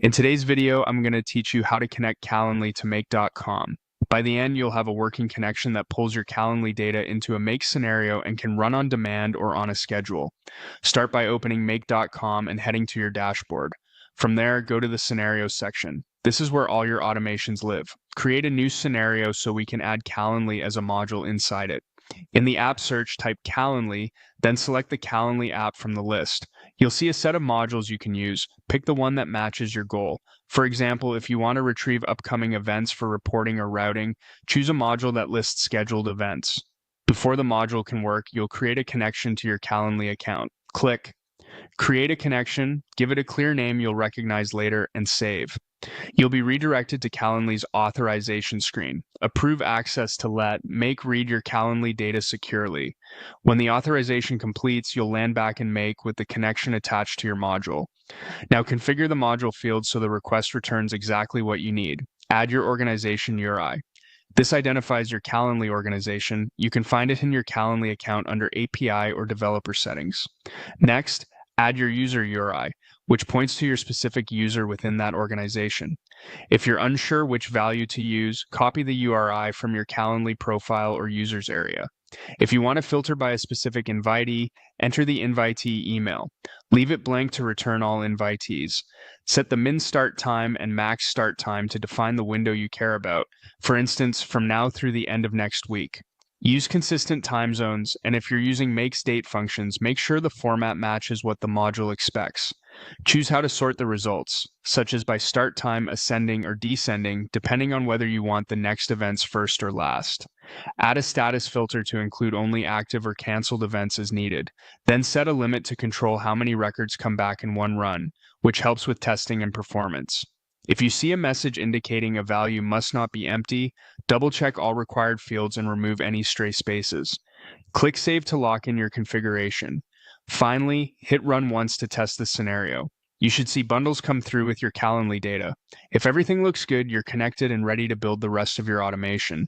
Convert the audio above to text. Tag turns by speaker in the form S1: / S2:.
S1: In today's video, I'm going to teach you how to connect Calendly to Make.com. By the end, you'll have a working connection that pulls your Calendly data into a Make scenario and can run on demand or on a schedule. Start by opening Make.com and heading to your dashboard. From there, go to the Scenarios section. This is where all your automations live. Create a new scenario so we can add Calendly as a module inside it. In the app search, type Calendly, then select the Calendly app from the list. You'll see a set of modules you can use. Pick the one that matches your goal. For example, if you want to retrieve upcoming events for reporting or routing, choose a module that lists scheduled events. Before the module can work, you'll create a connection to your Calendly account. Click Create a connection, give it a clear name you'll recognize later, and save. You'll be redirected to Calendly's authorization screen. Approve access to let Make read your Calendly data securely. When the authorization completes, you'll land back in Make with the connection attached to your module. Now configure the module field so the request returns exactly what you need. Add your organization URI. This identifies your Calendly organization. You can find it in your Calendly account under API or developer settings. Next, add your user URI, which points to your specific user within that organization. If you're unsure which value to use, copy the URI from your Calendly profile or users area. If you want to filter by a specific invitee, enter the invitee email. Leave it blank to return all invitees. Set the min start time and max start time to define the window you care about, for instance, from now through the end of next week. Use consistent time zones, and if you're using makes date functions, make sure the format matches what the module expects. Choose how to sort the results, such as by start time ascending or descending, depending on whether you want the next events first or last. Add a status filter to include only active or canceled events as needed. Then set a limit to control how many records come back in one run, which helps with testing and performance. If you see a message indicating a value must not be empty, double-check all required fields and remove any stray spaces. Click Save to lock in your configuration. Finally, hit Run once to test the scenario. You should see bundles come through with your Calendly data. If everything looks good, you're connected and ready to build the rest of your automation.